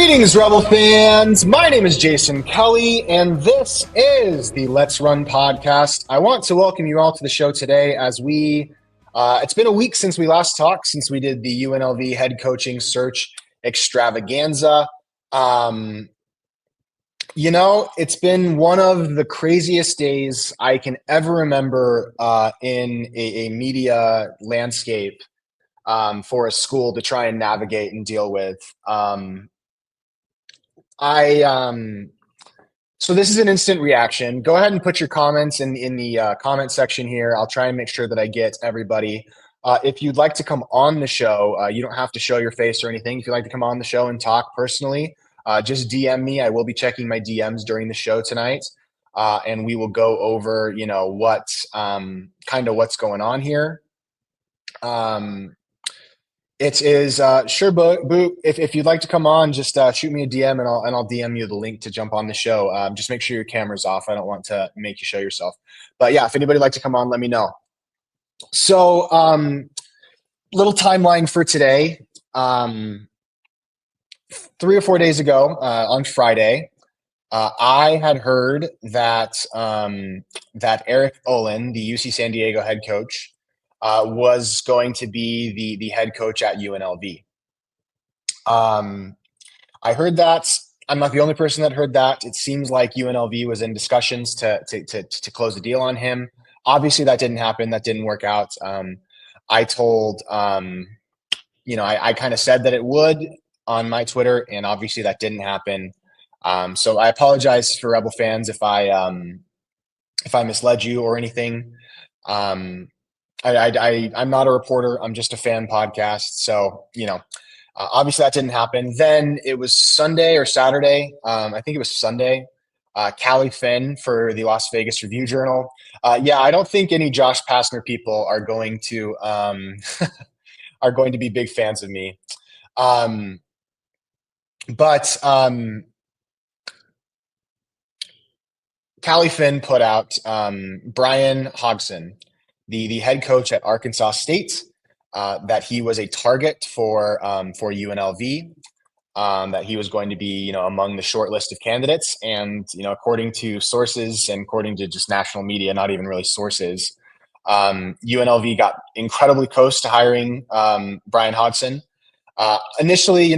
Greetings, Rebel fans. My name is Jason Kelly, and this is the Let's Run podcast. I want to welcome you all to the show today as it's been a week since we last talked, since we did the UNLV head coaching search extravaganza. It's been one of the craziest days I can ever remember in a media landscape for a school to try and navigate and deal with. So this is an instant reaction. Go ahead and put your comments in the comment section here. I'll try and make sure that I get everybody. If you'd like to come on the show, you don't have to show your face or anything. If you'd like to come on the show and talk personally, just DM me. I will be checking my DMs during the show tonight, and we will go over, what's going on here. It is sure, Boo. If you'd like to come on, just shoot me a DM and I'll DM you the link to jump on the show. Just make sure your camera's off. I don't want to make you show yourself. But yeah, if anybody would like to come on, let me know. So, little timeline for today. 3 or 4 days ago, on Friday, I had heard that that Eric Olin, the UC San Diego head coach, was going to be the head coach at UNLV. I heard that. I'm not the only person that heard that. It seems like UNLV was in discussions to close the deal on him. Obviously, that didn't happen. That didn't work out. I told, I kind of said that it would on my Twitter, and obviously that didn't happen. So I apologize for Rebel fans if I misled you or anything. I'm not a reporter. I'm just a fan podcast. So, obviously that didn't happen. Then it was Sunday or Saturday. I think it was Sunday. Callie Finn for the Las Vegas Review-Journal. I don't think any Josh Pastner people are going to are going to be big fans of me. But Callie Finn put out Brian Hodgson, the head coach at Arkansas State, that he was a target for UNLV, that he was going to be, among the short list of candidates. And, according to sources and according to just national media, not even really sources, UNLV got incredibly close to hiring Brian Hodgson. Initially,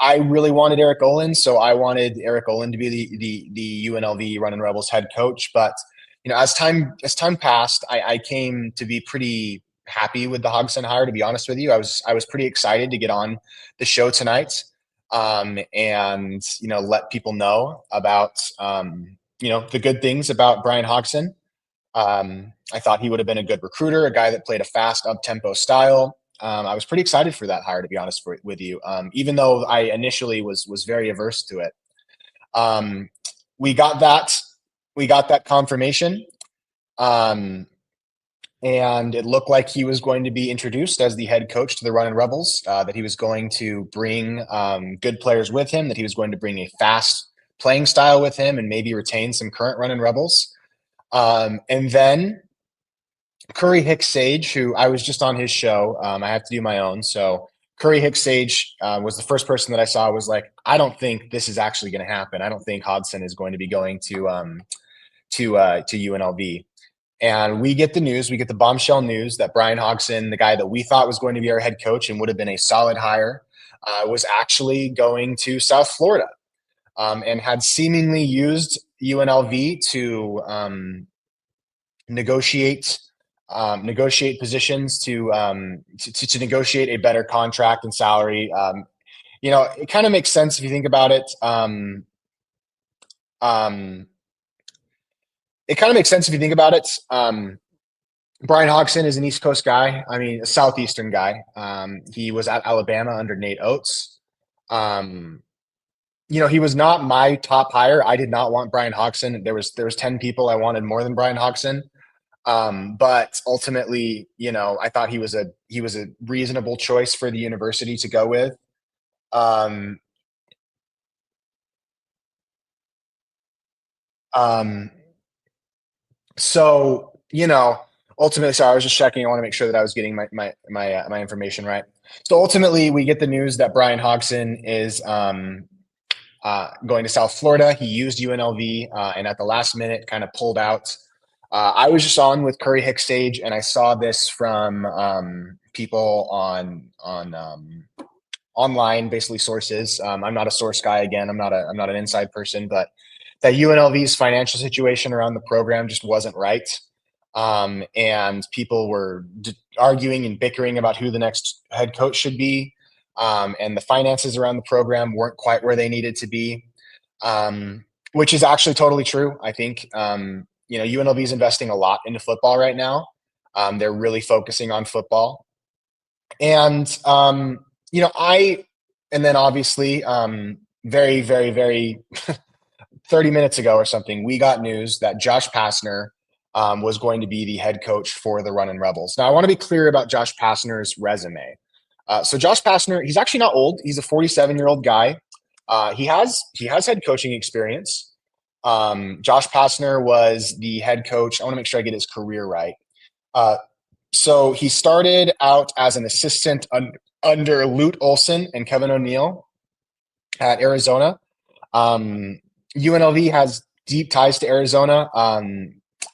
I really wanted Eric Olin, so I wanted Eric Olin to be the UNLV Runnin' Rebels head coach. But as time passed, I came to be pretty happy with the Hodgson hire. To be honest with you, I was pretty excited to get on the show tonight, and let people know about the good things about Brian Hodgson. I thought he would have been a good recruiter, a guy that played a fast, up-tempo style. I was pretty excited for that hire, to be honest with you, even though I initially was very averse to it. We got that confirmation, and it looked like he was going to be introduced as the head coach to the Runnin' Rebels, that he was going to bring good players with him, that he was going to bring a fast playing style with him and maybe retain some current Runnin' Rebels. And then Curry Hicks-Sage, who I was just on his show. I have to do my own. So Curry Hicks-Sage was the first person that I saw was like, I don't think this is actually going to happen. I don't think Hodgson is going to be going to UNLV. And we get the news, we get the bombshell news that Brian Hodgson, the guy that we thought was going to be our head coach and would have been a solid hire, was actually going to South Florida, and had seemingly used UNLV to negotiate positions, to negotiate a better contract and salary. It kind of makes sense if you think about it. It kind of makes sense if you think about it. Brian Hodgson is an East Coast guy. I mean, a Southeastern guy. He was at Alabama under Nate Oates. He was not my top hire. I did not want Brian Hodgson. There was 10 people I wanted more than Brian Hodgson. But ultimately, I thought he was a reasonable choice for the university to go with. So, ultimately, sorry, I was just checking. I want to make sure that I was getting my information right. So ultimately, we get the news that Brian Hodgson is going to South Florida. He used UNLV and at the last minute kind of pulled out. I was just on with Curry Hicks stage, and I saw this from people on online, basically sources. I'm not a source guy. Again, I'm not an inside person, but that UNLV's financial situation around the program just wasn't right. And people were arguing and bickering about who the next head coach should be. And the finances around the program weren't quite where they needed to be, which is actually totally true. I think, UNLV is investing a lot into football right now. They're really focusing on football. And, and then obviously, very, very, very 30 minutes ago or something, we got news that Josh Pastner was going to be the head coach for the Runnin' Rebels. Now, I want to be clear about Josh Pastner's resume. So Josh Pastner, he's actually not old. He's a 47-year-old guy. He has head coaching experience. Josh Pastner was the head coach. I want to make sure I get his career right. So he started out as an assistant under Lute Olson and Kevin O'Neill at Arizona. UNLV has deep ties to Arizona.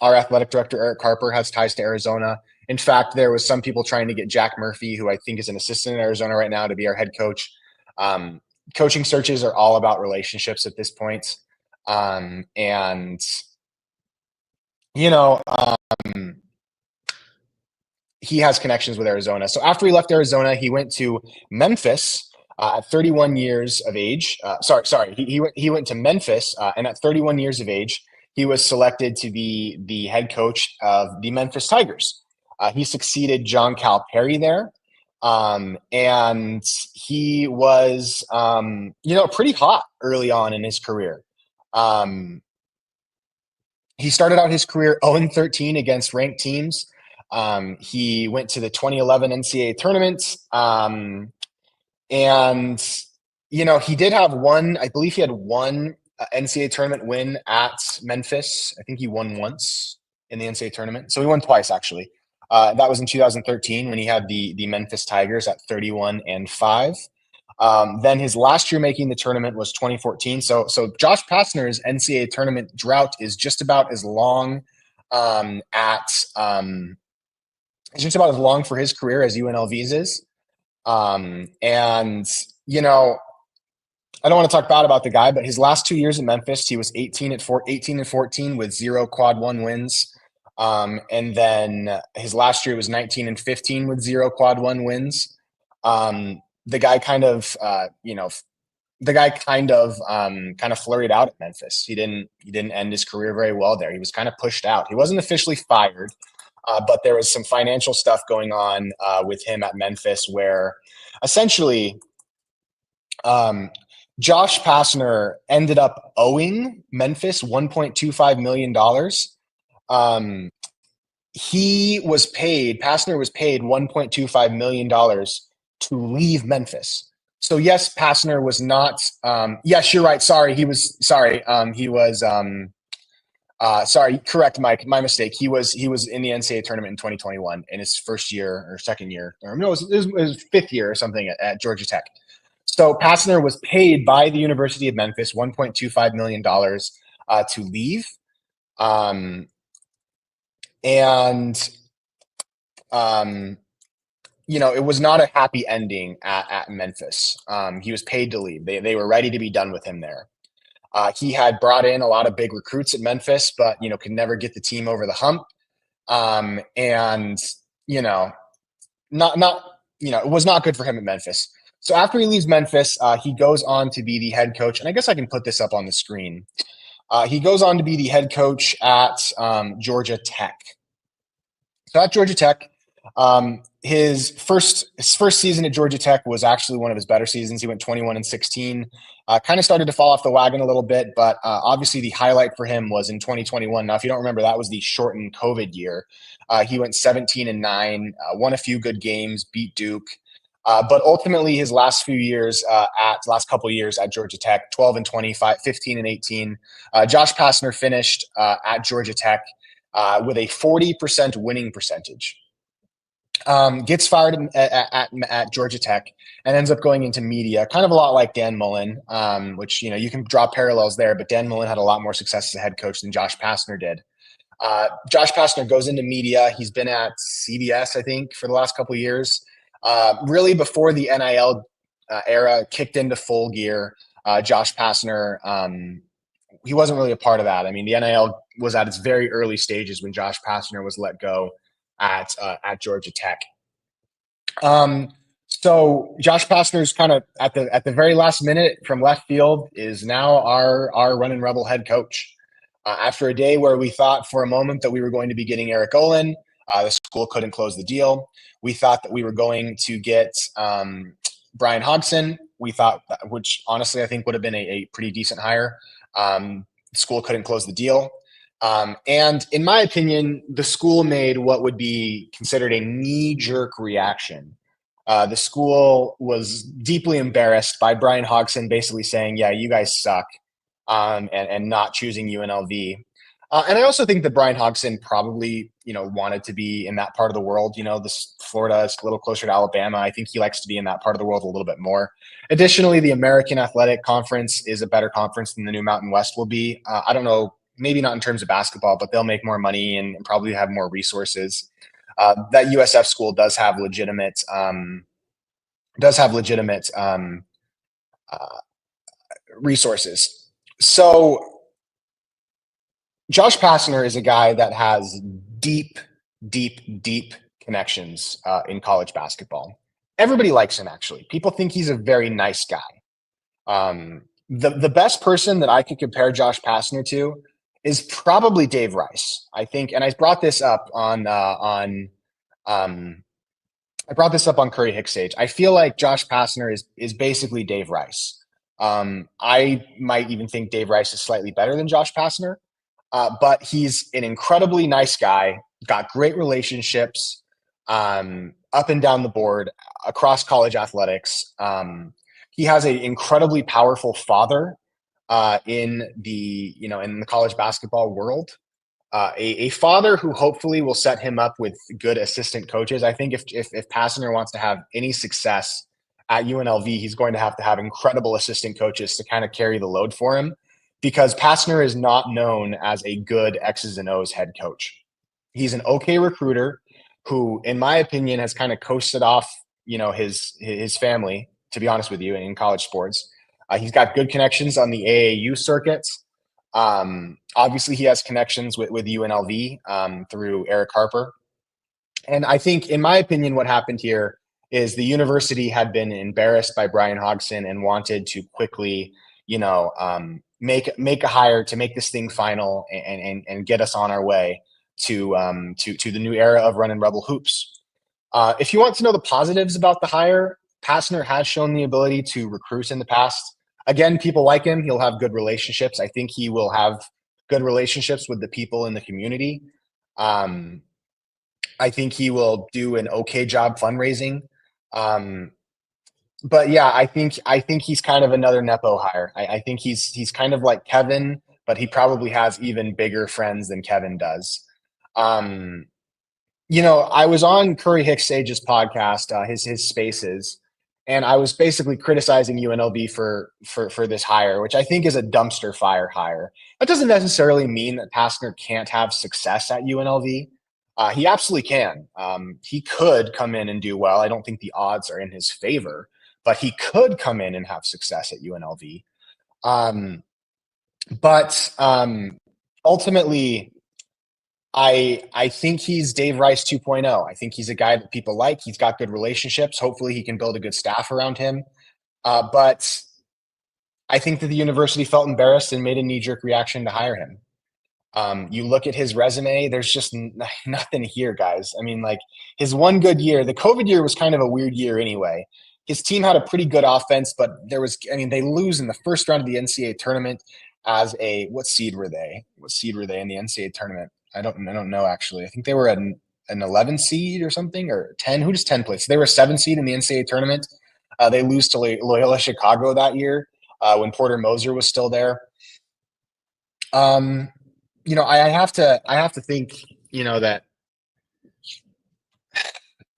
Our athletic director, Eric Harper, has ties to Arizona. In fact, there was some people trying to get Jack Murphy, who I think is an assistant in Arizona right now, to be our head coach. Coaching searches are all about relationships at this point. He has connections with Arizona. So after he left Arizona, he went to Memphis at 31 years of age. He went to Memphis, and at 31 years of age, he was selected to be the head coach of the Memphis Tigers. He succeeded John Calipari there, and he was, pretty hot early on in his career. He started out his career 0-13 against ranked teams. He went to the 2011 NCAA tournament. He did have one, I believe he had one NCAA tournament win at Memphis. I think he won once in the NCAA tournament. So he won twice, actually. That was in 2013 when he had the Memphis Tigers at 31-5. Then his last year making the tournament was 2014. So Josh Pastner's NCAA tournament drought is just about as long it's just about as long for his career as UNLV's is. I don't want to talk bad about the guy, but his last 2 years in Memphis, he was 18-14 with 0 quad one wins. And then his last year was 19-15 with 0 quad one wins. The guy kind of flurried out at Memphis. He didn't end his career very well there. He was kind of pushed out. He wasn't officially fired, but there was some financial stuff going on with him at Memphis where essentially Josh Pastner ended up owing Memphis $1.25 million. Pastner was paid $1.25 million to leave Memphis. So yes, Pastner was not, yes, you're right. Sorry. He was, correct, Mike. My mistake. He was in the NCAA tournament in 2021 in his first year or second year, or no, it was his fifth year or something at Georgia Tech. So Pastner was paid by the University of Memphis $1.25 million to leave. It was not a happy ending at Memphis. He was paid to leave. They were ready to be done with him there. He had brought in a lot of big recruits at Memphis, but, could never get the team over the hump. It was not good for him at Memphis. So after he leaves Memphis, he goes on to be the head coach. And I guess I can put this up on the screen. He goes on to be the head coach at Georgia Tech. So at Georgia Tech, his first season at Georgia Tech was actually one of his better seasons. He went 21-16. Kind of started to fall off the wagon a little bit, but obviously the highlight for him was in 2021. Now, if you don't remember, that was the shortened COVID year. He went 17-9, won a few good games, beat Duke. But ultimately, his last couple years at Georgia Tech, 12-20, 15-18. Josh Pastner finished at Georgia Tech with a 40% winning percentage. Gets fired at Georgia Tech and ends up going into media, kind of a lot like Dan Mullen, which, you can draw parallels there, but Dan Mullen had a lot more success as a head coach than Josh Pastner did. Josh Pastner goes into media. He's been at CBS, I think, for the last couple of years. Really before the NIL era kicked into full gear, Josh Pastner, he wasn't really a part of that. I mean, the NIL was at its very early stages when Josh Pastner was let go at Georgia Tech. So Josh Pastner's kind of at the very last minute from left field is now our Running Rebel head coach. After a day where we thought for a moment that we were going to be getting Eric Olin, the school couldn't close the deal. We thought that we were going to get Brian Hodgson. We thought, which honestly I think would have been a pretty decent hire. School couldn't close the deal. And in my opinion, the school made what would be considered a knee-jerk reaction. The school was deeply embarrassed by Brian Hodgson basically saying, yeah, you guys suck, and not choosing UNLV. And I also think that Brian Hodgson probably, wanted to be in that part of the world. This Florida is a little closer to Alabama. I think he likes to be in that part of the world a little bit more. Additionally, the American Athletic Conference is a better conference than the New Mountain West will be. I don't know, maybe not in terms of basketball, but they'll make more money and probably have more resources. That USF school does have legitimate resources. So Josh Pastner is a guy that has deep, deep, deep connections in college basketball. Everybody likes him, actually. People think he's a very nice guy. The best person that I could compare Josh Pastner to is probably Dave Rice, I think. And I brought this up on Curry Hicks Age. I feel like Josh Pastner is basically Dave Rice. I might even think Dave Rice is slightly better than Josh Pastner. But he's an incredibly nice guy, got great relationships up and down the board across college athletics. He has an incredibly powerful father in the college basketball world. A father who hopefully will set him up with good assistant coaches. I think if Pastner wants to have any success at UNLV, he's going to have incredible assistant coaches to kind of carry the load for him, because Pastner is not known as a good X's and O's head coach. He's an okay recruiter who, in my opinion, has kind of coasted off, his family, to be honest with you, in college sports. He's got good connections on the AAU circuits. Obviously, he has connections with UNLV through Eric Harper. And I think, in my opinion, what happened here is the university had been embarrassed by Brian Hodgson and wanted to quickly, make a hire to make this thing final and get us on our way to the new era of Running Rebel hoops. If you want to know the positives about the hire, Pastner has shown the ability to recruit in the past. Again, people like him. He'll have good relationships. I think he will have good relationships with the people in the community. I think he will do an okay job fundraising. But yeah, I think he's kind of another Nepo hire. I think he's kind of like Kevin, but he probably has even bigger friends than Kevin does. I was on Curry Hicks Sage's podcast, his Spaces, and I was basically criticizing UNLV for this hire, which I think is a dumpster fire hire. That doesn't necessarily mean that Pastner can't have success at UNLV. He absolutely can. He could come in and do well. I don't think the odds are in his favor, but he could come in and have success at UNLV. But ultimately, I think he's Dave Rice 2.0. I think he's a guy that people like. He's got good relationships. Hopefully, he can build a good staff around him. But I think that the university felt embarrassed and made a knee-jerk reaction to hire him. You look at his resume, there's just nothing here, guys. I mean, like, his one good year, the COVID year was kind of a weird year anyway. His team had a pretty good offense, but they lose in the first round of the NCAA tournament as what seed were they? What seed were they in the NCAA tournament? I don't know, actually. I think they were an 11 seed or something, or 10. Who does 10 play? So they were a 7 seed in the NCAA tournament. They lose to Loyola Chicago that year when Porter Moser was still there. I have to think, that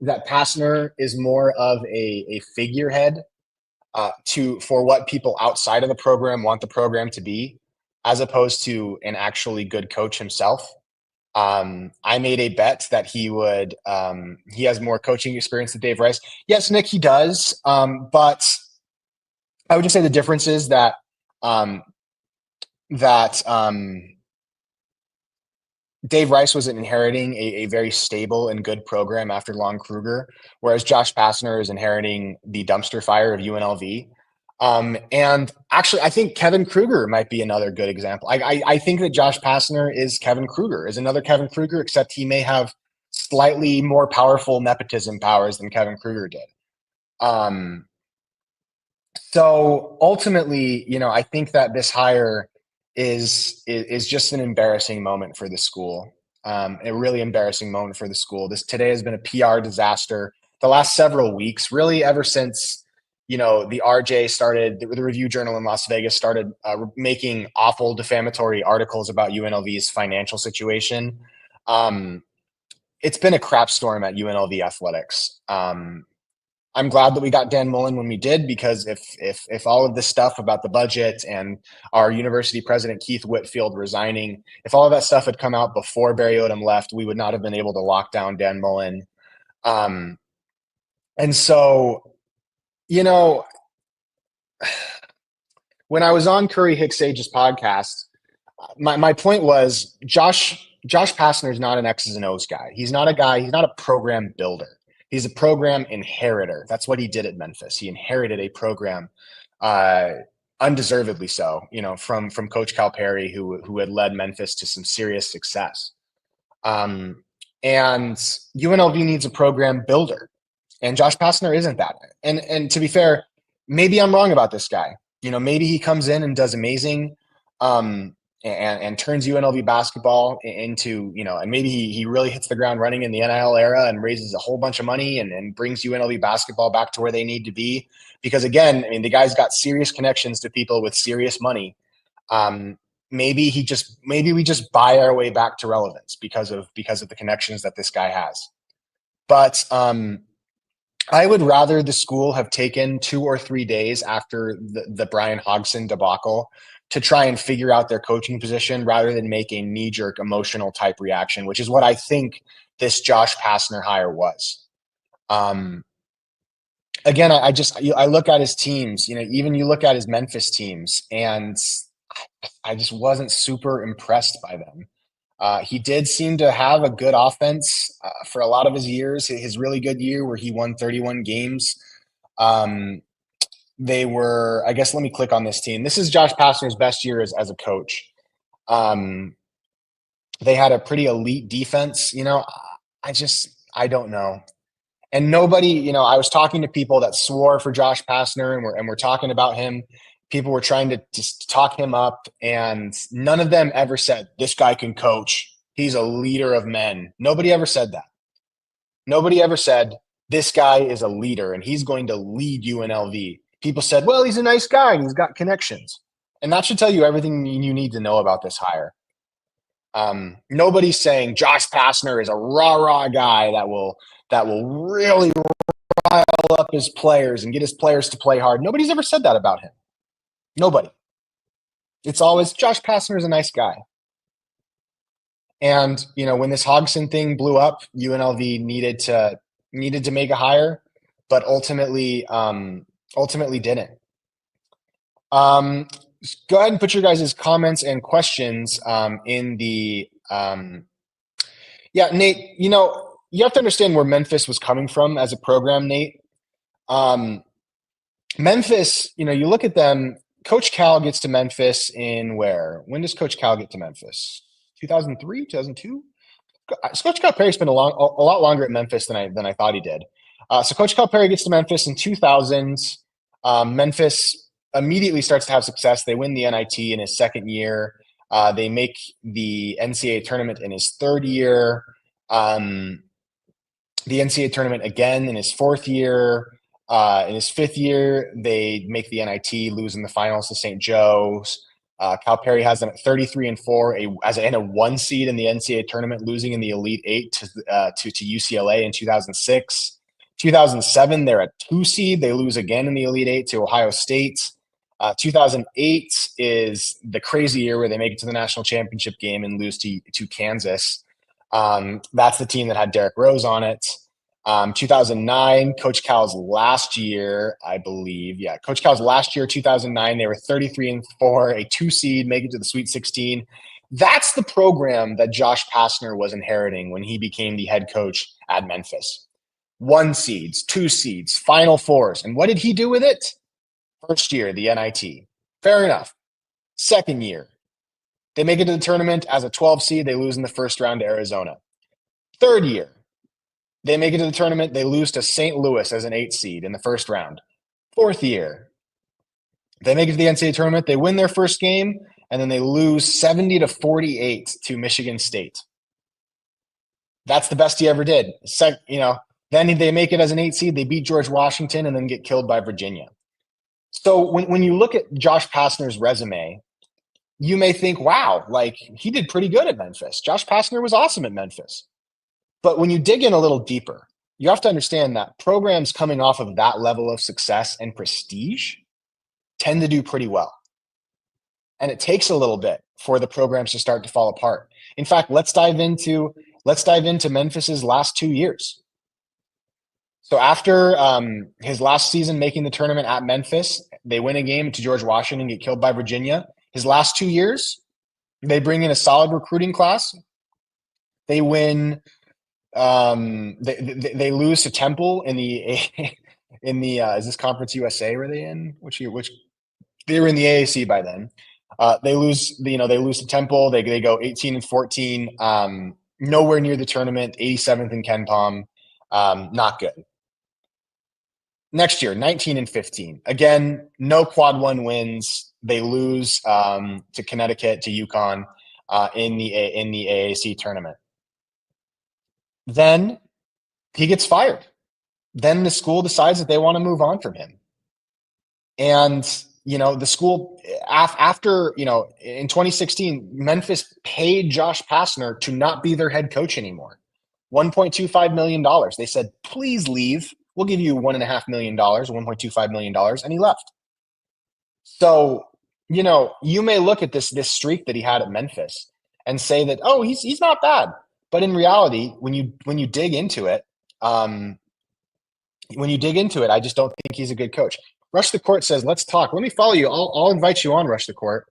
that Passner is more of a figurehead for what people outside of the program want the program to be, as opposed to an actually good coach himself. I made a bet that he has more coaching experience than Dave Rice. Yes, Nick, he does. But I would just say the difference is um, that Dave Rice was inheriting a very stable and good program after Lon Kruger, whereas Josh Pastner is inheriting the dumpster fire of UNLV. And actually, I think Kevin Kruger might be another good example. I think that Josh Pastner is Kevin Kruger, is another Kevin Kruger, except he may have slightly more powerful nepotism powers than Kevin Kruger did. Um, so ultimately, I think that this hire is just an embarrassing moment for the school. A really embarrassing moment for the school. This today has been a PR disaster. The last several weeks, really, ever since the RJ started, the Review Journal in Las Vegas started making awful defamatory articles about UNLV's financial situation. Um, it's been a crap storm at UNLV athletics. I'm glad that we got Dan Mullen when we did, because if all of this stuff about the budget and our university president Keith Whitfield resigning, if all of that stuff had come out before Barry Odom left, we would not have been able to lock down Dan Mullen. Um, and so, you know, when I was on Curry Hicks Sage's podcast, my point was Josh Pastner is not an X's and O's guy. He's not a guy. He's not a program builder. He's a program inheritor. That's what he did at Memphis. He inherited a program, uh, undeservedly so. From Coach Calipari, who had led Memphis to some serious success. Um, and UNLV needs a program builder, and Josh Pastner isn't that. And to be fair, maybe I'm wrong about this guy. Maybe he comes in and does amazing, and turns UNLV basketball into, and maybe he really hits the ground running in the NIL era and raises a whole bunch of money and brings UNLV basketball back to where they need to be. Because again, I mean, the guy's got serious connections to people with serious money. Maybe we just buy our way back to relevance because of the connections that this guy has. But I would rather the school have taken 2 or 3 days after the Brian Hodgson debacle to try and figure out their coaching position, rather than make a knee-jerk emotional type reaction, which is what I think this Josh Pastner hire was. Again, I look at his teams, even you look at his Memphis teams, and I just wasn't super impressed by them. He did seem to have a good offense for a lot of his years. His really good year where he won 31 games. I guess, let me click on this team. This is Josh Pastner's best year as a coach. They had a pretty elite defense. I don't know. And nobody, I was talking to people that swore for Josh Pastner, and we're talking about him. People were trying to just talk him up, and none of them ever said, this guy can coach. He's a leader of men. Nobody ever said that. Nobody ever said, this guy is a leader and he's going to lead UNLV. People said, well, he's a nice guy and he's got connections. And that should tell you everything you need to know about this hire. Nobody's saying Josh Pastner is a rah-rah guy that will really rile up his players and get his players to play hard. Nobody's ever said that about him. Nobody. It's always Josh Pastner is a nice guy. And when this Hodgson thing blew up, UNLV needed to make a hire, but ultimately didn't. Go ahead and put your guys' comments and questions in the yeah, Nate. You have to understand where Memphis was coming from as a program, Nate. Memphis, you look at them. Coach Cal gets to Memphis in where? When does Coach Cal get to Memphis? 2003, 2002? Coach Calipari spent a lot longer at Memphis than I thought he did. So Coach Calipari gets to Memphis in 2000. Memphis immediately starts to have success. They win the NIT in his second year. They make the NCAA tournament in his third year. The NCAA tournament again in his fourth year. In his fifth year, they make the NIT, lose in the finals to St. Joe's. Calipari has them at 33-4, a 1 seed in the NCAA tournament, losing in the Elite Eight to UCLA in 2006. 2007, they're a 2 seed. They lose again in the Elite Eight to Ohio State. 2008 is the crazy year where they make it to the national championship game and lose to Kansas. That's the team that had Derrick Rose on it. 2009, Coach Cal's last year, I believe. Yeah, Coach Cal's last year, 2009, they were 33-4, a 2 seed, make it to the Sweet 16. That's the program that Josh Pastner was inheriting when he became the head coach at Memphis. 1 seeds, 2 seeds, Final Fours. And what did he do with it? First year, the NIT. Fair enough. Second year, they make it to the tournament as a 12 seed. They lose in the first round to Arizona. Third year, they make it to the tournament. They lose to St. Louis as an 8 seed in the first round. Fourth year, they make it to the NCAA tournament. They win their first game, and then they lose 70-48 to Michigan State. That's the best he ever did. Then they make it as an 8 seed. They beat George Washington and then get killed by Virginia. So when you look at Josh Pastner's resume, you may think, wow, like he did pretty good at Memphis. Josh Pastner was awesome at Memphis. But when you dig in a little deeper, you have to understand that programs coming off of that level of success and prestige tend to do pretty well. And it takes a little bit for the programs to start to fall apart. In fact, let's dive into Memphis's last 2 years. So after his last season making the tournament at Memphis, they win a game to George Washington, get killed by Virginia. His last 2 years, they bring in a solid recruiting class. They win. They lose to Temple in the is this Conference USA were they in? Which they were in the AAC by then. They lose to Temple. They go 18-14. Nowhere near the tournament. 87th in Ken Palm. Not good. Next year, 19-15. Again, no quad one wins. They lose to Connecticut, to UConn in the AAC tournament. Then he gets fired. Then the school decides that they want to move on from him. And, the school, after, in 2016, Memphis paid Josh Pastner to not be their head coach anymore. $1.25 million. They said, please leave. We'll give you $1.5 million, $1.25 million. And he left. So, you may look at this I that he had at Memphis and say that, oh, he's not bad. But in reality, when you dig into it, I just don't think he's a good coach. Rush the Court says, let's talk. Let me follow you. I'll invite you on, Rush the Court.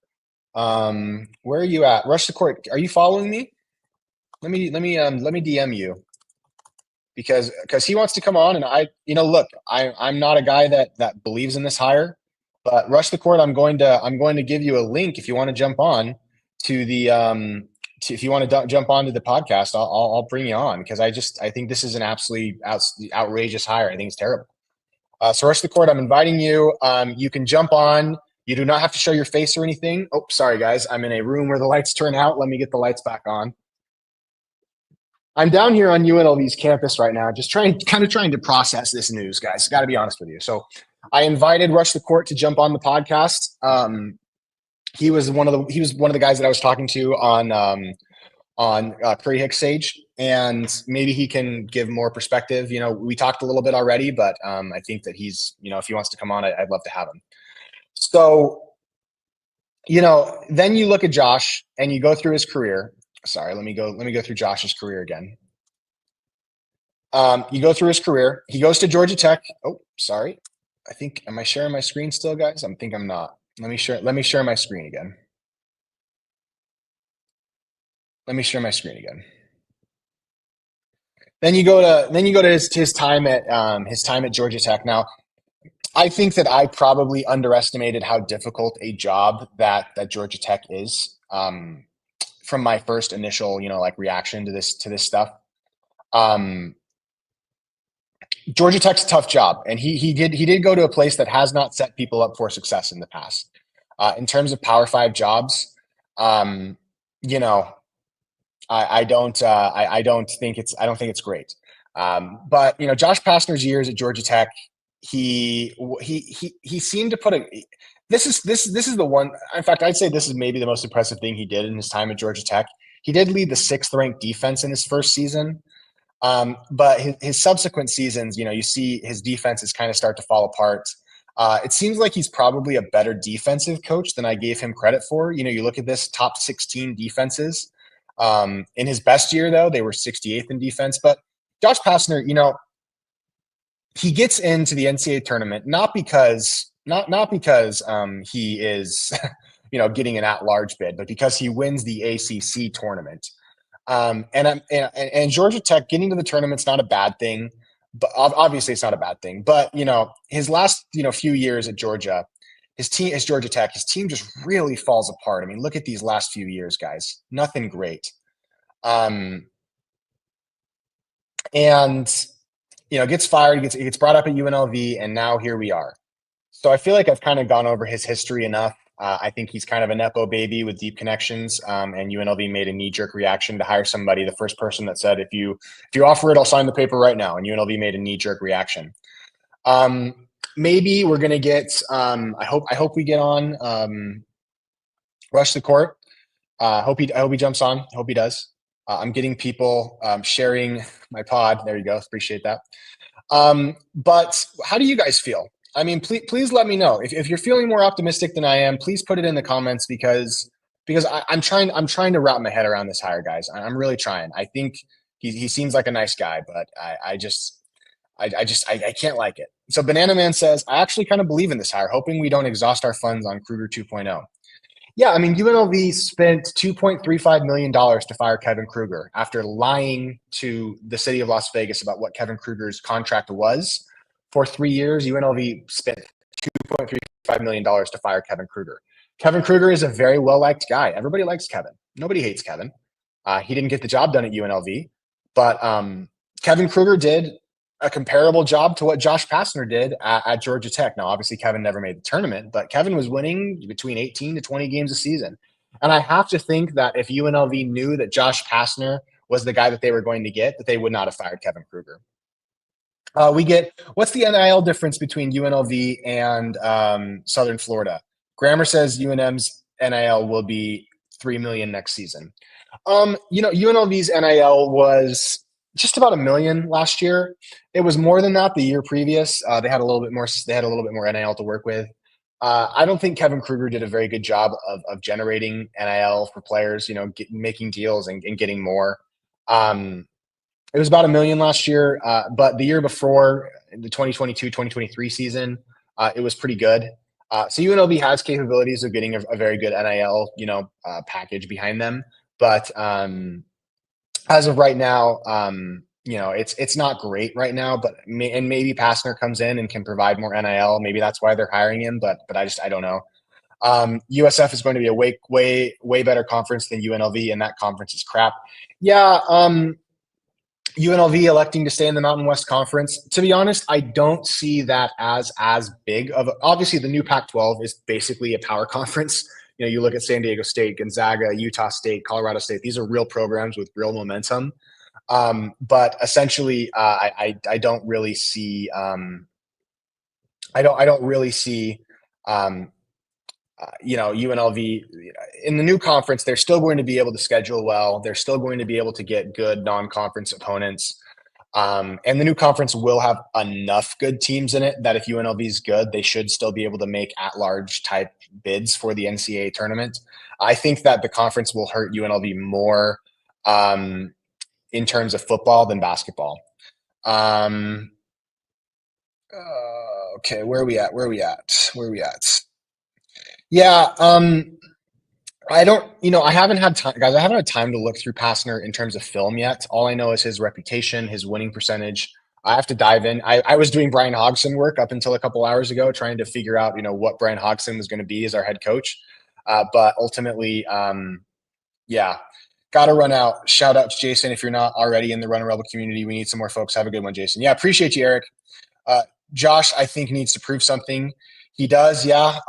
Where are you at? Rush the Court, are you following me? Let me DM you because he wants to come on, and I'm not a guy that believes in this hire, but Rush the Court, I'm going to give you a link if you want to jump on to the if you want to jump onto the podcast. I'll bring you on because I think this is an absolutely outrageous hire. I think it's terrible. So Rush the Court, I'm inviting you. You can jump on. You do not have to show your face or anything. Oh, sorry guys, I'm in a room where the lights turn out. Let me get the lights back on. I'm down here on UNLV's campus right now, just trying to process this news, guys. Got to be honest with you. So I invited Rush the Court to jump on the podcast. He was one of the guys that I was talking to on Curry Hicks Sage, and maybe he can give more perspective. We talked a little bit already, but I think that he's, if he wants to come on, I'd love to have him. So, then you look at Josh and you go through his career. Sorry, let me go through Josh's career again. You go through his career. He goes to Georgia Tech. Oh, sorry. Am I sharing my screen still, guys? I think I'm not. Let me share my screen again. Then you go to his time at Georgia Tech. Now, I think that I probably underestimated how difficult a job that Georgia Tech is. From my first initial, reaction to this stuff. Georgia Tech's a tough job, and he did go to a place that has not set people up for success in the past. In terms of Power 5 jobs, I don't think it's great. But Josh Pastner's years at Georgia Tech, he seemed to put This is the one. In fact, I'd say this is maybe the most impressive thing he did in his time at Georgia Tech. He did lead the sixth ranked defense in his first season. But his subsequent seasons, you see his defenses kind of start to fall apart. It seems like he's probably a better defensive coach than I gave him credit for. You look at this top 16 defenses. In his best year, though, they were 68th in defense. But Josh Pastner, he gets into the NCAA tournament not because he is getting an at-large bid, but because he wins the ACC tournament. And Georgia Tech getting to the tournament's not a bad thing, but obviously it's not a bad thing. But his last few years at Georgia, his Georgia Tech, his team just really falls apart. I mean, look at these last few years, guys. Nothing great. And gets fired, gets brought up at UNLV, and now here we are. So I feel like I've kind of gone over his history enough. I think he's kind of a Nepo baby with deep connections, and UNLV made a knee-jerk reaction to hire somebody. The first person that said, if you offer it, I'll sign the paper right now. And UNLV made a knee-jerk reaction. Maybe we're going to get I hope we get on Rush the Court. I hope he jumps on. I hope he does. I'm getting people sharing my pod. There you go. Appreciate that. But how do you guys feel? I mean, please let me know if you're feeling more optimistic than I am. Please put it in the comments because I'm trying to wrap my head around this hire, guys. I'm really trying. I think he seems like a nice guy, but I can't like it. So Banana Man says, I actually kind of believe in this hire, hoping we don't exhaust our funds on Kruger 2.0. Yeah, I mean, UNLV spent $2.35 million to fire Kevin Kruger after lying to the city of Las Vegas about what Kevin Kruger's contract was. For 3 years, UNLV spent $2.35 million to fire Kevin Kruger. Kevin Kruger is a very well-liked guy. Everybody likes Kevin. Nobody hates Kevin. He didn't get the job done at UNLV, but Kevin Kruger did a comparable job to what Josh Pastner did at Georgia Tech. Now, obviously, Kevin never made the tournament, but Kevin was winning between 18 to 20 games a season. And I have to think that if UNLV knew that Josh Pastner was the guy that they were going to get, that they would not have fired Kevin Kruger. What's the NIL difference between UNLV and Southern Florida? Grammer says UNM's NIL will be $3 million next season. UNLV's NIL was just about $1 million last year. It was more than that the year previous. They had a little bit more. They had a little bit more NIL to work with. I don't think Kevin Kruger did a very good job of generating NIL for players. Making deals and getting more. It was about $1 million last year, but the year before, the 2022-2023 season, it was pretty good. So UNLV has capabilities of getting a very good NIL, package behind them. But as of right now, it's not great right now. But maybe Pastner comes in and can provide more NIL. Maybe that's why they're hiring him. But I don't know. USF is going to be a way better conference than UNLV, and that conference is crap. Yeah. UNLV electing to stay in the Mountain West Conference. To be honest, I don't see that as big of obviously the new Pac-12 is basically a power conference. You look at San Diego State, Gonzaga, Utah State, Colorado State. These are real programs with real momentum. But essentially, I don't really see I don't really see UNLV in the new conference. They're still going to be able to schedule well. They're still going to be able to get good non-conference opponents. And the new conference will have enough good teams in it that if UNLV is good, they should still be able to make at-large type bids for the NCAA tournament. I think that the conference will hurt UNLV more in terms of football than basketball. Okay, where are we at? Yeah, I don't, I haven't had time, guys. I haven't had time to look through Pastner in terms of film yet. All I know is his reputation, his winning percentage. I have to dive in. I was doing Brian Hodgson work up until a couple hours ago, trying to figure out, what Brian Hodgson was going to be as our head coach. But ultimately, yeah, got to run out. Shout out to Jason. If you're not already in the Runner Rebel community, we need some more folks. Have a good one, Jason. Yeah, appreciate you, Eric. Josh, I think needs to prove something. He does. Yeah.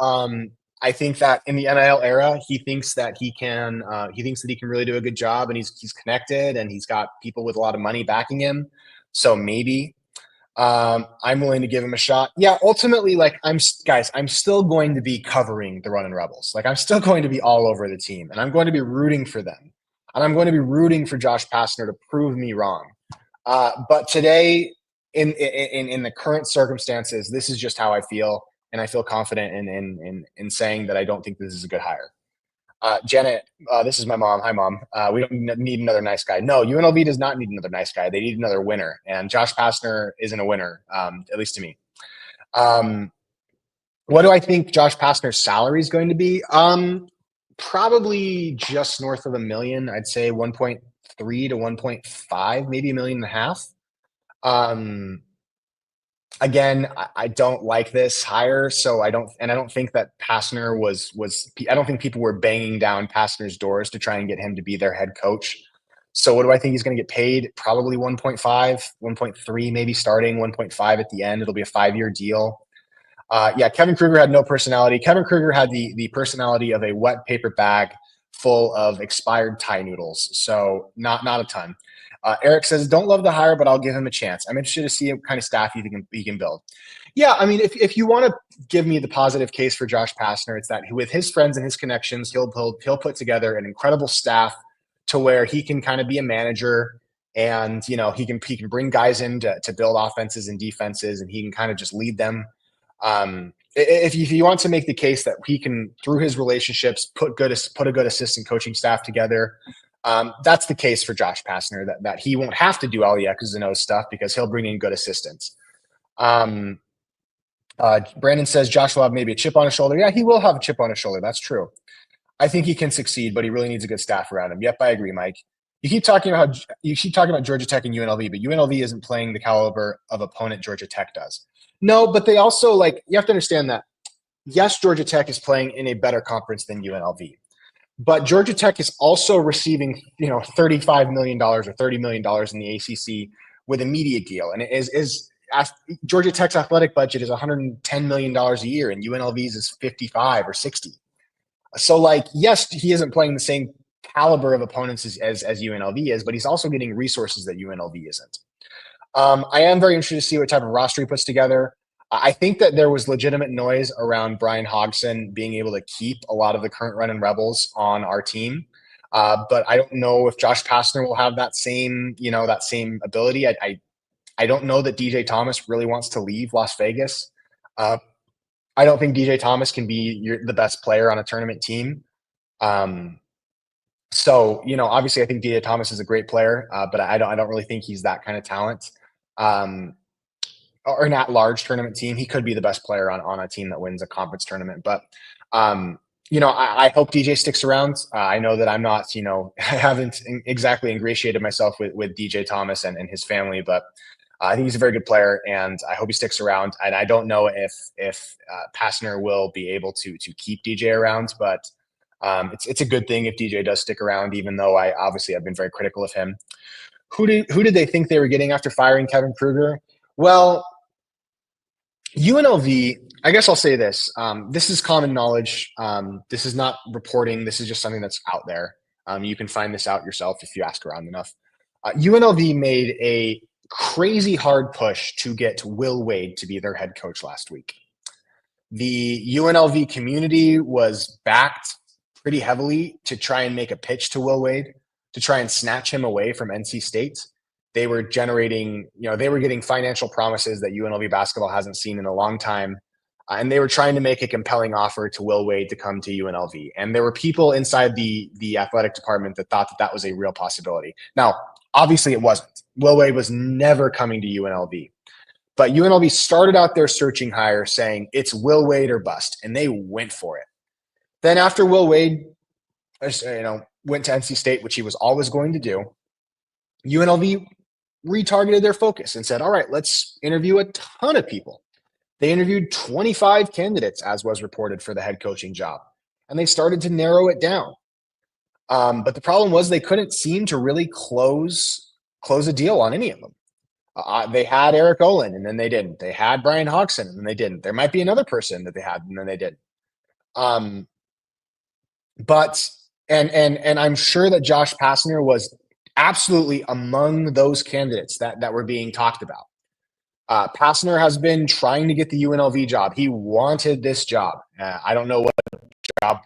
I think that in the NIL era, he thinks that he can really do a good job, and he's connected, and he's got people with a lot of money backing him. So maybe, I'm willing to give him a shot. Yeah, ultimately, like guys, I'm still going to be covering the Running Rebels. Like I'm still going to be all over the team, and I'm going to be rooting for them, and I'm going to be rooting for Josh Pastner to prove me wrong. But today, in the current circumstances, this is just how I feel, and I feel confident in saying that I don't think this is a good hire. Janet, this is my mom. Hi, mom. We don't need another nice guy. No, UNLV does not need another nice guy. They need another winner, and Josh Pastner isn't a winner, at least to me. Um, what do I think Josh Pastner's salary is going to be? Probably just north of a million. I'd say 1.3 to 1.5, maybe a million and a half. Um, Again, I don't like this hire, so I don't think that Pastner was. I don't think people were banging down Pastner's doors to try and get him to be their head coach. So what do I think he's going to get paid? Probably 1.5, 1.3, maybe starting 1.5 at the end. It'll be a 5-year deal. Yeah, Kevin Kruger had no personality. Kevin Kruger had the personality of a wet paper bag full of expired Thai noodles. So not a ton. Eric says, "Don't love the hire, but I'll give him a chance. I'm interested to see what kind of staff he can build." Yeah, I mean, if you want to give me the positive case for Josh Pastner, it's that with his friends and his connections, he'll put together an incredible staff to where he can kind of be a manager, and he can bring guys in to build offenses and defenses, and he can kind of just lead them. If you want to make the case that he can, through his relationships, put a good assistant coaching staff together, that's the case for Josh Pastner. That he won't have to do all the X's and O's stuff because he'll bring in good assistants. Brandon says Josh will have maybe a chip on his shoulder. Yeah, he will have a chip on his shoulder. That's true. I think he can succeed, but he really needs a good staff around him. Yep, I agree, Mike. You keep talking about Georgia Tech and UNLV, but UNLV isn't playing the caliber of opponent Georgia Tech does. No, but they also, like, you have to understand that yes, Georgia Tech is playing in a better conference than UNLV, but Georgia Tech is also receiving $35 million or $30 million in the ACC with a media deal, and it is Georgia Tech's athletic budget is $110 million a year, and UNLV's is 55 or 60. So, like, yes, he isn't playing the same caliber of opponents as UNLV is, but he's also getting resources that UNLV isn't. I am very interested to see what type of roster he puts together. I think that there was legitimate noise around Brian Hodgson being able to keep a lot of the current running Rebels on our team. But I don't know if Josh Pastner will have that same ability. I don't know that DJ Thomas really wants to leave Las Vegas. I don't think DJ Thomas can be the best player on a tournament team. So, obviously, I think DJ Thomas is a great player, but I don't really think he's that kind of talent. Or an at-large tournament team, he could be the best player on a team that wins a conference tournament. But I hope DJ sticks around. I know that I'm not, I haven't exactly ingratiated myself with DJ Thomas and his family, but I think he's a very good player, and I hope he sticks around. And I don't know if Pastner will be able to keep DJ around, but it's a good thing if DJ does stick around, even though I've been very critical of him. Who did they think they were getting after firing Kevin Kruger? Well, UNLV, I guess I'll say this. This is common knowledge. This is not reporting. This is just something that's out there. You can find this out yourself if you ask around enough. UNLV made a crazy hard push to get Will Wade to be their head coach last week. The UNLV community was backed pretty heavily to try and make a pitch to Will Wade to try and snatch him away from NC State. They were generating, they were getting financial promises that UNLV basketball hasn't seen in a long time. And they were trying to make a compelling offer to Will Wade to come to UNLV. And there were people inside the athletic department that thought that was a real possibility. Now, obviously it wasn't. Will Wade was never coming to UNLV. But UNLV started out their searching hire saying it's Will Wade or bust, and they went for it. Then after Will Wade, went to NC State, which he was always going to do, UNLV retargeted their focus and said, all right, let's interview a ton of people. They interviewed 25 candidates, as was reported, for the head coaching job, and they started to narrow it down. But the problem was they couldn't seem to really close a deal on any of them. They had Eric Olin, and then they didn't. They had Brian Hodgson, and then they didn't. There might be another person that they had, and then they didn't. But I'm sure that Josh Pastner was absolutely among those candidates that were being talked about. Passner has been trying to get the UNLV job. He wanted this job. I don't know what job.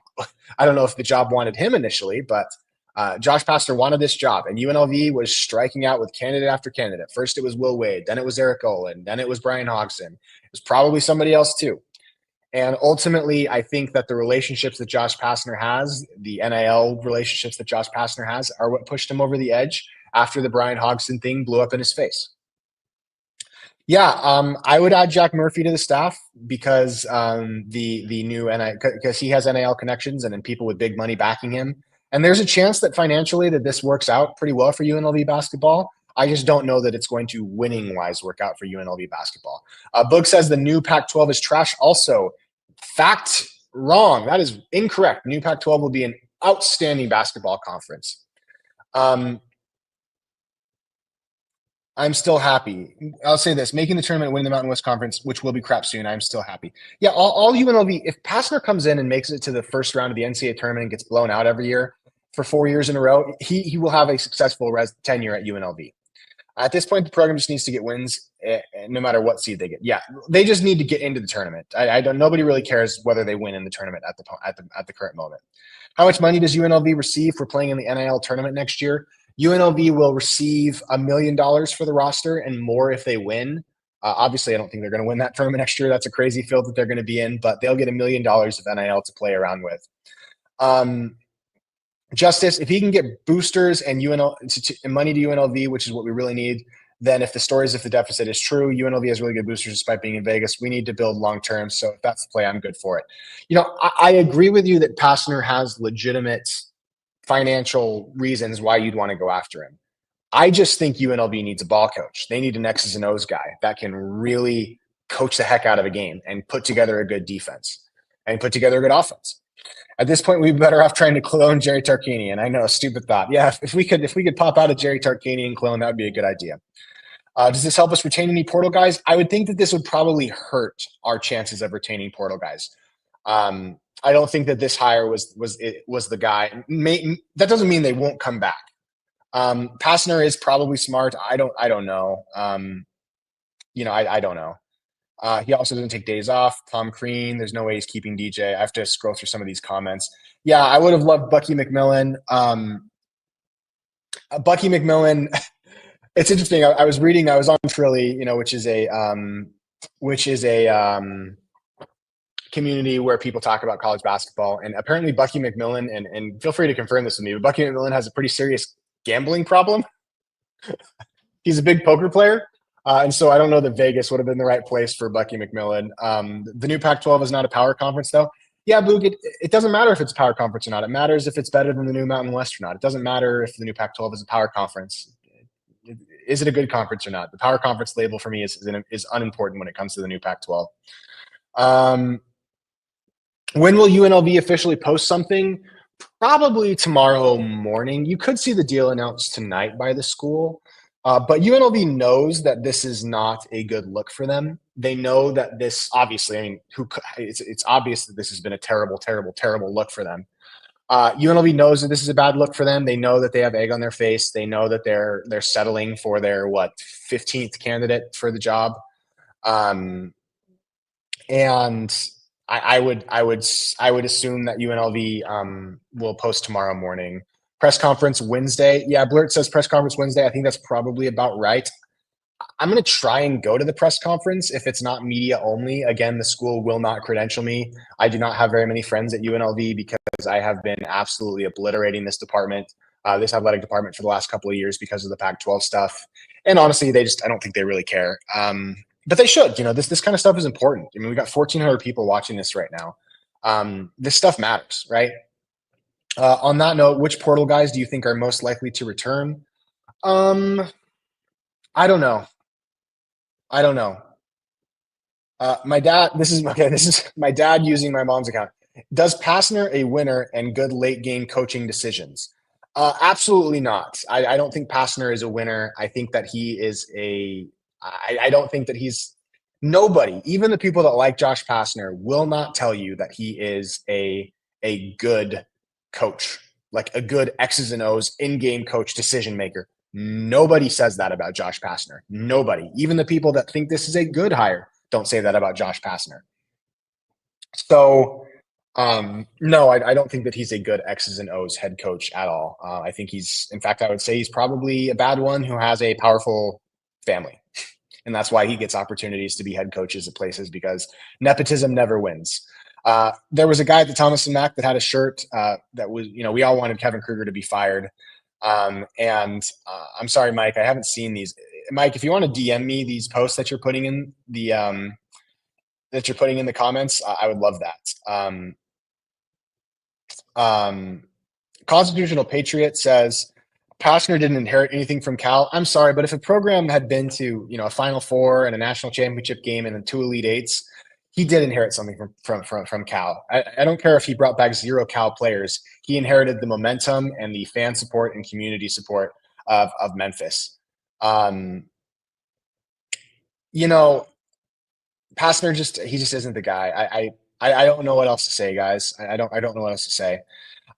I don't know if the job wanted him initially, but Josh Pastner wanted this job, and UNLV was striking out with candidate after candidate. First, it was Will Wade, then it was Eric Olin, then it was Brian Hodgson. It was probably somebody else too. And ultimately, I think that the relationships that Josh Pastner has, the NIL relationships that Josh Pastner has, are what pushed him over the edge after the Brian Hodgson thing blew up in his face. Yeah, I would add Jack Murphy to the staff because the new NIL, because he has NIL connections and then people with big money backing him. And there's a chance that financially that this works out pretty well for UNLV basketball. I just don't know that it's going to winning wise work out for UNLV basketball. Boog says the new Pac-12 is trash. Also, fact wrong. That is incorrect. New Pac-12 will be an outstanding basketball conference. I'm still happy. I'll say this: making the tournament, winning the Mountain West Conference, which will be crap soon. I'm still happy. Yeah, all UNLV. If Pastner comes in and makes it to the first round of the NCAA tournament and gets blown out every year for 4 years in a row, he will have a successful tenure at UNLV. At this point, the program just needs to get wins, no matter what seed they get. Yeah, they just need to get into the tournament. I don't. Nobody really cares whether they win in the tournament at the current moment. How much money does UNLV receive for playing in the NIL tournament next year? UNLV will receive $1 million for the roster and more if they win. Obviously, I don't think they're going to win that tournament next year. That's a crazy field that they're going to be in, but they'll get $1 million of NIL to play around with. Justice, if he can get boosters and money to UNLV, which is what we really need, then if the deficit is true, UNLV has really good boosters despite being in Vegas. We need to build long term. So if that's the play, I'm good for it. I agree with you that Pastner has legitimate financial reasons why you'd want to go after him. I just think UNLV needs a ball coach. They need an X's and O's guy that can really coach the heck out of a game and put together a good defense and put together a good offense. At this point, we'd be better off trying to clone Jerry Tarkanian. I know, a stupid thought. Yeah, if we could pop out a Jerry Tarkanian clone, that would be a good idea. Does this help us retain any portal guys? I would think that this would probably hurt our chances of retaining portal guys. I don't think that this hire was the guy. That doesn't mean they won't come back. Pastner is probably smart. I don't know. I don't know. He also doesn't take days off. Tom Crean, there's no way he's keeping DJ. I have to scroll through some of these comments. Yeah, I would have loved Bucky McMillan. Bucky McMillan. It's interesting. I was on Trilly, which is a community where people talk about college basketball, and apparently Bucky McMillan, and feel free to confirm this with me, but Bucky McMillan has a pretty serious gambling problem. He's a big poker player, and so I don't know that Vegas would have been the right place for Bucky McMillan. The new Pac-12 is not a power conference, though. Yeah, Boog, it doesn't matter if it's a power conference or not. It matters if it's better than the new Mountain West or not. It doesn't matter if the new Pac-12 is a power conference. Is it a good conference or not? The power conference label for me is unimportant when it comes to the new Pac-12. When will UNLV officially post something? Probably tomorrow morning. You could see the deal announced tonight by the school, but UNLV knows that this is not a good look for them. They know that this, obviously, it's obvious that this has been a terrible, terrible, terrible look for them. UNLV knows that this is a bad look for them. They know that they have egg on their face. They know that they're settling for their 15th candidate for the job, and I would assume that UNLV will post tomorrow morning. Press conference Wednesday. Yeah, Blurt says press conference Wednesday. I think that's probably about right. I'm going to try and go to the press conference if it's not media only. Again, the school will not credential me. I do not have very many friends at UNLV because I have been absolutely obliterating this department, this athletic department for the last couple of years because of the Pac-12 stuff. And honestly, I don't think they really care. But they should. This kind of stuff is important. I mean, we got 1,400 people watching this right now. This stuff matters, right? On that note, which portal guys do you think are most likely to return? I don't know. My dad. This is my dad using my mom's account. Does Pastner a winner and good late game coaching decisions? Absolutely not. I don't think Pastner is a winner. I think that he is I don't think that he's nobody, even the people that like Josh Pastner, will not tell you that he is a good coach, like a good X's and O's in-game coach, decision maker. Nobody says that about Josh Pastner. Nobody. Even the people that think this is a good hire don't say that about Josh Pastner. So, no, I don't think that he's a good X's and O's head coach at all. I think in fact, I would say he's probably a bad one who has a powerful family. And that's why he gets opportunities to be head coaches at places because nepotism never wins. There was a guy at the Thomas and Mack that had a shirt that was, we all wanted Kevin Kruger to be fired. And I'm sorry, Mike, I haven't seen these. Mike, if you want to DM me these posts that you're putting in the comments, I would love that. Constitutional Patriot says Pastner didn't inherit anything from Cal. I'm sorry, but if a program had been to a Final Four and a national championship game and then 2 Elite Eights, he did inherit something from Cal. I don't care if he brought back 0 Cal players. He inherited the momentum and the fan support and community support of Memphis. Pastner just isn't the guy. I don't know what else to say, guys. I don't know what else to say.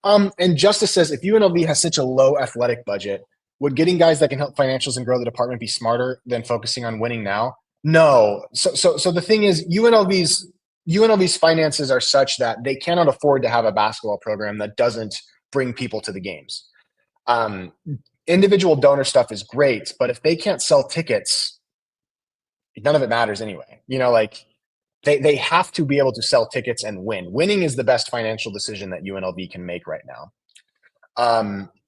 And Justice says, if UNLV has such a low athletic budget, would getting guys that can help financials and grow the department be smarter than focusing on winning now? No. So the thing is, UNLV's finances are such that they cannot afford to have a basketball program that doesn't bring people to the games. Individual donor stuff is great, but if they can't sell tickets, none of it matters anyway. They have to be able to sell tickets and win. Winning is the best financial decision that UNLV can make right now.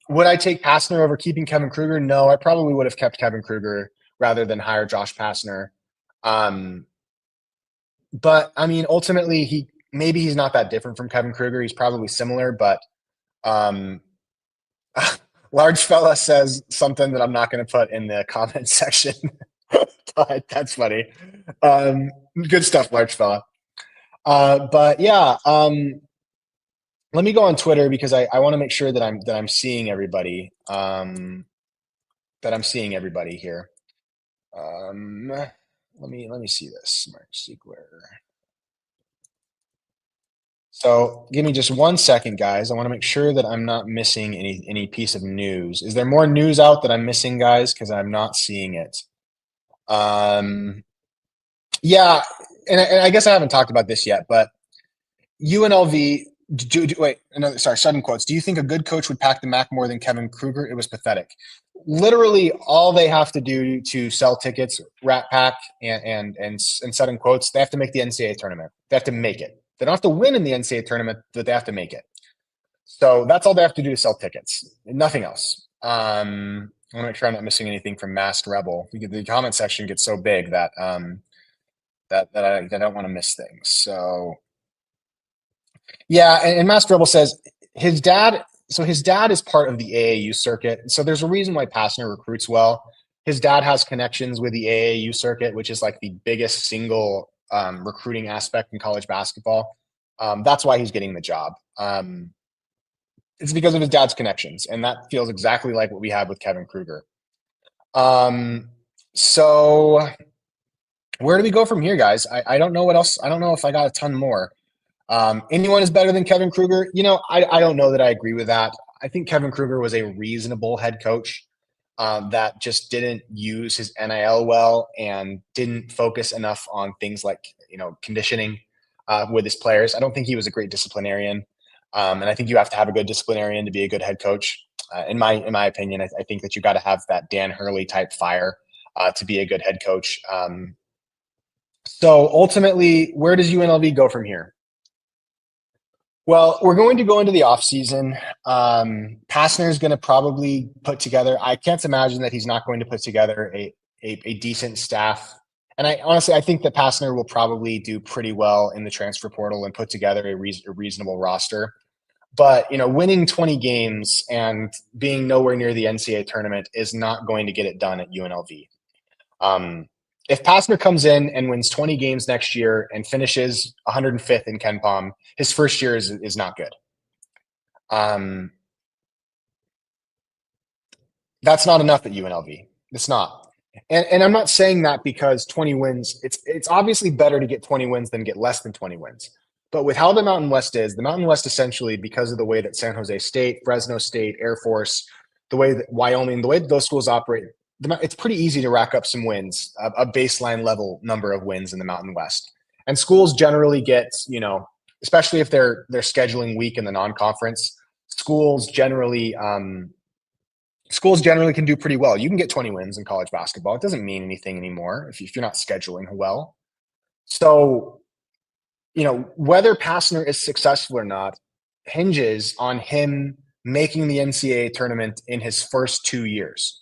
Would I take Pastner over keeping Kevin Kruger? No, I probably would have kept Kevin Kruger rather than hire Josh Pastner. But I mean, ultimately, maybe he's not that different from Kevin Kruger. He's probably similar, but Large Fella says something that I'm not going to put in the comment section. But that's funny. Good stuff, Large Fella. But yeah, let me go on Twitter because I want to make sure that I'm seeing everybody. That I'm seeing everybody here. Let me see this. Mark Siegler. So give me just 1 second, guys. I want to make sure that I'm not missing any piece of news. Is there more news out that I'm missing, guys? Because I'm not seeing it. Yeah, and I guess I haven't talked about this yet, but UNLV. Sudden quotes. Do you think a good coach would pack the MAC more than Kevin Kruger? It was pathetic. Literally, all they have to do to sell tickets, Rat Pack, and sudden quotes, they have to make the NCAA tournament. They have to make it. They don't have to win in the NCAA tournament, but they have to make it. So that's all they have to do to sell tickets. Nothing else. I want to make sure I'm not missing anything from Masked Rebel. The comment section gets so big that that I don't want to miss things. So yeah, and Masked Rebel says his dad. So his dad is part of the AAU circuit. So there's a reason why Pastner recruits well. His dad has connections with the AAU circuit, which is like the biggest single recruiting aspect in college basketball. That's why he's getting the job. It's because of his dad's connections, and that feels exactly like what we had with Kevin Kruger. So where do we go from here, guys? I don't know what else. I don't know if I got a ton more. Anyone is better than Kevin Kruger? I don't know that I agree with that. I think Kevin Kruger was a reasonable head coach that just didn't use his NIL well and didn't focus enough on things like, conditioning with his players. I don't think he was a great disciplinarian. And I think you have to have a good disciplinarian to be a good head coach. In my opinion, I think that you got to have that Dan Hurley type fire to be a good head coach. So ultimately, where does UNLV go from here? Well, we're going to go into the offseason. Pastner is going to probably put together. I can't imagine that he's not going to put together a decent staff. And I think that Pastner will probably do pretty well in the transfer portal and put together a reasonable roster. But, winning 20 games and being nowhere near the NCAA tournament is not going to get it done at UNLV. If Pastner comes in and wins 20 games next year and finishes 105th in KenPom, his first year is not good. That's not enough at UNLV. It's not. And I'm not saying that because 20 wins, it's obviously better to get 20 wins than get less than 20 wins. But with how the Mountain West is, the Mountain West essentially, because of the way that San Jose State, Fresno State, Air Force, the way that Wyoming, the way that those schools operate, it's pretty easy to rack up some wins, a baseline level number of wins in the Mountain West. And schools generally get, especially if they're scheduling weak in the non-conference, schools generally can do pretty well. You can get 20 wins in college basketball. It doesn't mean anything anymore if you're not scheduling well. So, whether Pastner is successful or not hinges on him making the NCAA tournament in his first 2 years.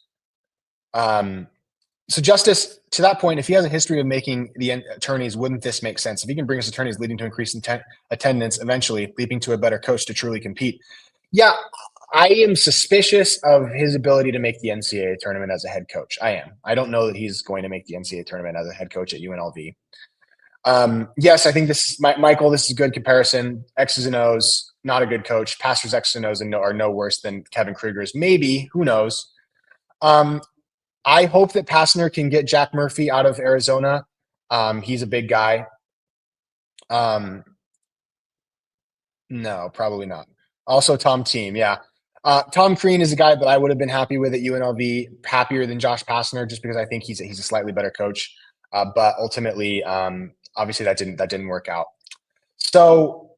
So Justice, to that point, if he has a history of making the attorneys, wouldn't this make sense? If he can bring his attorneys leading to increased attendance, eventually leaping to a better coach to truly compete. Yeah, I am suspicious of his ability to make the NCAA tournament as a head coach. I am. I don't know that he's going to make the NCAA tournament as a head coach at UNLV. Yes, I think Michael, this is a good comparison. X's and O's, not a good coach. Pastner's X's and O's are no worse than Kevin Kruger's. Maybe, who knows? I hope that Pastner can get Jack Murphy out of Arizona. He's a big guy. No, probably not. Also, Tom Thiem, yeah. Tom Crean is a guy that I would have been happy with at UNLV, happier than Josh Pastner, just because I think he's a slightly better coach. But ultimately, obviously, that didn't work out. So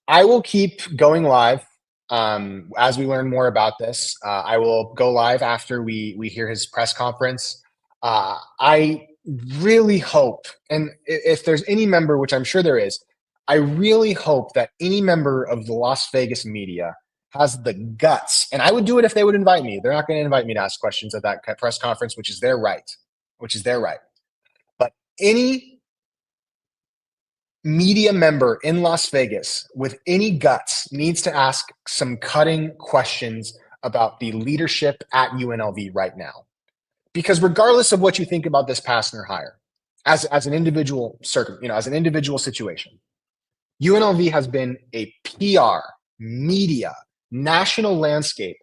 I will keep going live as we learn more about this. I will go live after we hear his press conference. I really hope, and if there's any member, which I'm sure there is, I really hope that any member of the Las Vegas media has the guts, and I would do it if they would invite me. They're not going to invite me to ask questions at that press conference, which is their right. But any media member in Las Vegas with any guts needs to ask some cutting questions about the leadership at UNLV right now. Because regardless of what you think about this Pastner hire, as an individual as an individual situation, UNLV has been a PR, media, national landscape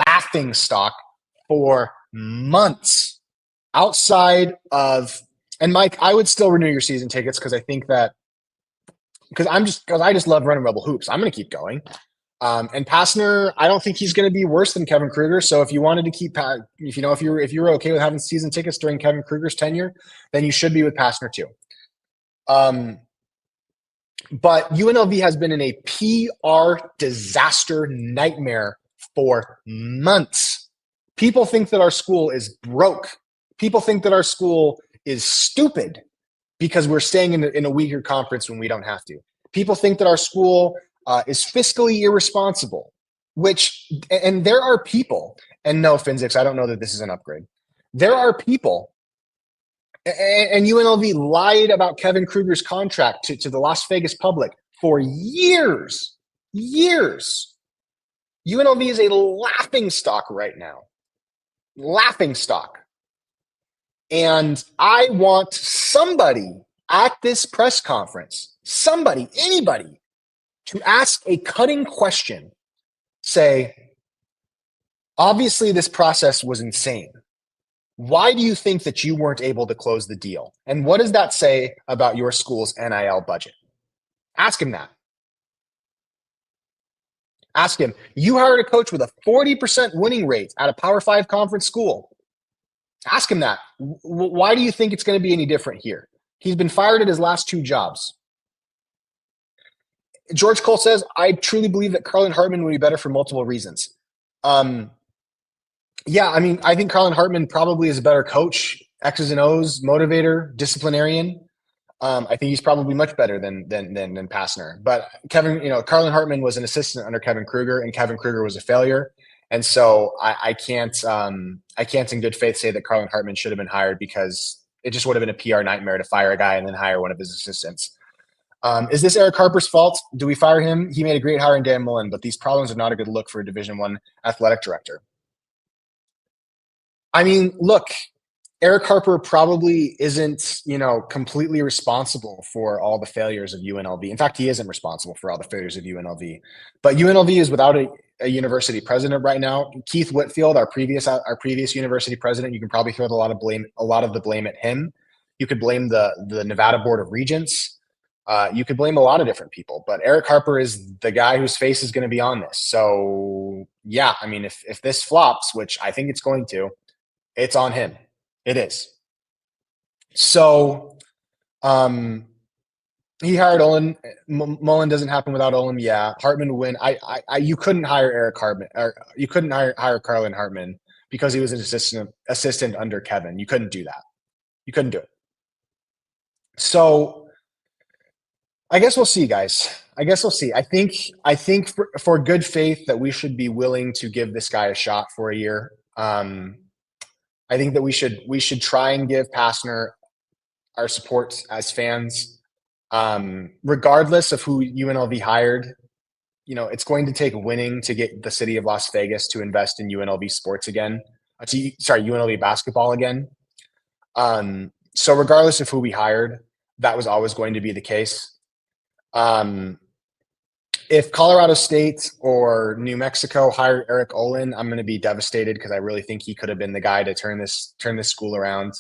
laughing stock for months outside of, and Mike, I would still renew your season tickets because I think that, because I just love running Rebel Hoops. I'm going to keep going. And Pastner, I don't think he's going to be worse than Kevin Kruger. So if you wanted to keep, if you're okay with having season tickets during Kevin Kruger's tenure, then you should be with Pastner too. But UNLV has been in a PR disaster nightmare for months. People think that our school is broke. People think that our school is stupid because we're staying in a weaker conference when we don't have to. People think that our school is fiscally irresponsible, and there are people, and no, Finzix, I don't know that this is an upgrade. There are people, and UNLV lied about Kevin Kruger's contract to the Las Vegas public for years. UNLV is a laughing stock right now. Laughing stock. And I want somebody at this press conference, anybody, to ask a cutting question. Say, obviously this process was insane. Why do you think that you weren't able to close the deal? And what does that say about your school's NIL budget? Ask him that. Ask him, you hired a coach with a 40% winning rate at a Power 5 conference school. Ask him that. Why do you think it's going to be any different here? He's been fired at his last 2 jobs. George Cole says, I truly believe that Carlin Hartman would be better for multiple reasons. Yeah, I mean, I think Carlin Hartman probably is a better coach, X's and O's, motivator, disciplinarian. I think he's probably much better than Pastner. But Carlin Hartman was an assistant under Kevin Kruger, and Kevin Kruger was a failure. And so I can't in good faith say that Carlin Hartman should have been hired, because it just would have been a PR nightmare to fire a guy and then hire one of his assistants. Is this Eric Harper's fault? Do we fire him? He made a great hire in Dan Mullen, but these problems are not a good look for a Division I athletic director. I mean, look, Eric Harper probably isn't, completely responsible for all the failures of UNLV. In fact, he isn't responsible for all the failures of UNLV. But UNLV is without a university president right now. Keith Whitfield, our previous university president, you can probably throw a lot of the blame at him. You could blame the Nevada Board of Regents. You could blame a lot of different people, but Eric Harper is the guy whose face is going to be on this. So yeah, I mean, if this flops, which I think it's going to, it's on him. It is. So he hired Olin. Mullen doesn't happen without Olin. Yeah, Hartman win. You couldn't hire Eric Hartman, or you couldn't hire Carlin Hartman because he was an assistant under Kevin. You couldn't do that. You couldn't do it. So I guess we'll see, guys. I guess we'll see. I think for good faith that we should be willing to give this guy a shot for a year. I think that we should try and give Pastner our support as fans, regardless of who UNLV hired. You know, it's going to take winning to get the city of Las Vegas to invest in UNLV sports again. UNLV basketball again. So regardless of who we hired, that was always going to be the case. If Colorado State or New Mexico hire Eric Olin, I'm going to be devastated because I really think he could have been the guy to turn this school around.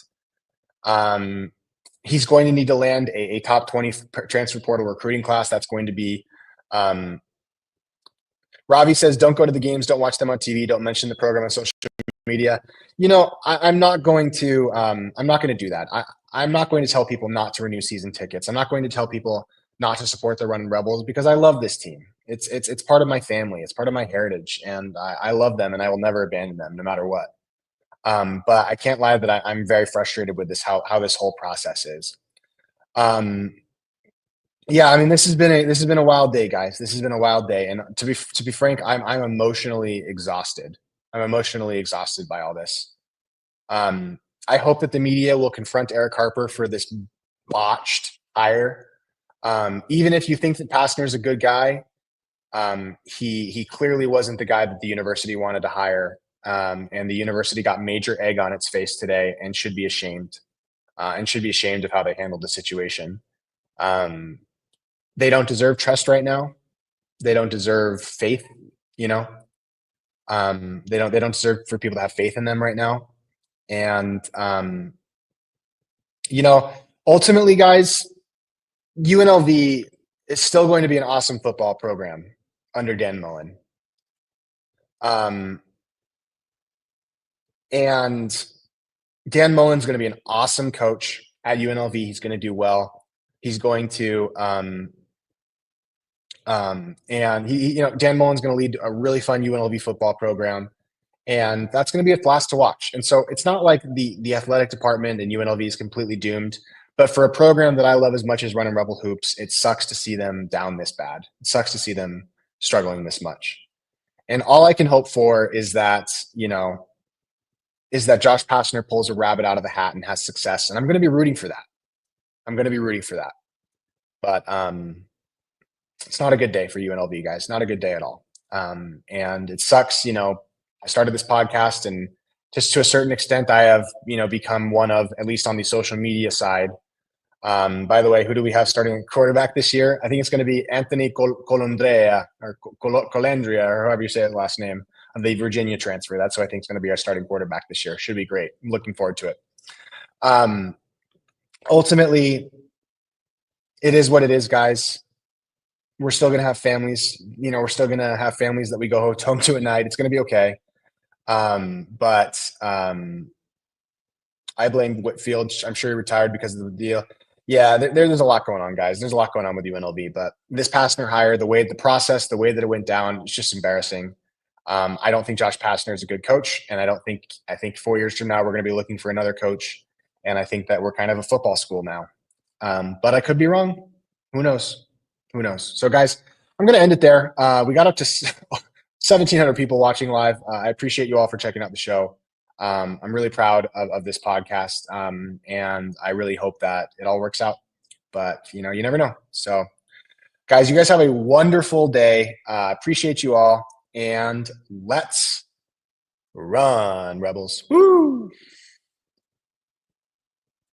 He's going to need to land a top 20 transfer portal recruiting class. That's going to be Ravi says, don't go to the games, don't watch them on TV, don't mention the program on social media. You know, I'm not going to do that. I'm not going to tell people not to renew season tickets. I'm not going to tell people not to support the Running Rebels because I love this team. It's part of my family. It's part of my heritage, and I love them, and I will never abandon them no matter what. But I can't lie that I'm very frustrated with how this whole process is. Yeah, I mean, this has been a wild day, guys. This has been a wild day, and to be frank, I'm emotionally exhausted. I'm emotionally exhausted by all this. I hope that the media will confront Eric Harper for this botched hire. Even if you think that Pastner's a good guy, he clearly wasn't the guy that the university wanted to hire, and the university got major egg on its face today and should be ashamed, of how they handled the situation. They don't deserve trust right now. They don't deserve faith, you know. They don't deserve for people to have faith in them right now. And you know, ultimately, guys, UNLV is still going to be an awesome football program under Dan Mullen. And Dan Mullen's going to be an awesome coach at UNLV. He's going to do well. He's going to and Dan Mullen's going to lead a really fun UNLV football program, and that's going to be a blast to watch. And so it's not like the athletic department and UNLV is completely doomed, but for a program that I love as much as Running Rebel Hoops, it sucks to see them down this bad. It sucks to see them struggling this much. And all I can hope for is that, Josh Pastner pulls a rabbit out of the hat and has success. And I'm going to be rooting for that. But it's not a good day for UNLV, guys. Not a good day at all. And it sucks. I started this podcast, and just to a certain extent, I have, become one of, at least on the social media side. By the way, who do we have starting quarterback this year? I think it's going to be Anthony Colandrea or Colandria, or however you say his last name, of the Virginia transfer. That's who I think is going to be our starting quarterback this year. Should be great. I'm looking forward to it. Ultimately, it is what it is, guys. We're still going to have families. We're still going to have families that we go home to at night. It's going to be okay. But I blame Whitfield. I'm sure he retired because of the deal. Yeah, there's a lot going on, guys. There's a lot going on with UNLV. But this Pastner hire, the way that it went down, it's just embarrassing. I don't think Josh Pastner is a good coach, and I think 4 years from now we're going to be looking for another coach, and I think that we're kind of a football school now. But I could be wrong. Who knows? So, guys, I'm going to end it there. We got up to 1,700 people watching live. I appreciate you all for checking out the show. I'm really proud of this podcast, and I really hope that it all works out. But, you never know. So, guys, you guys have a wonderful day. Appreciate you all, and let's run, Rebels. Woo!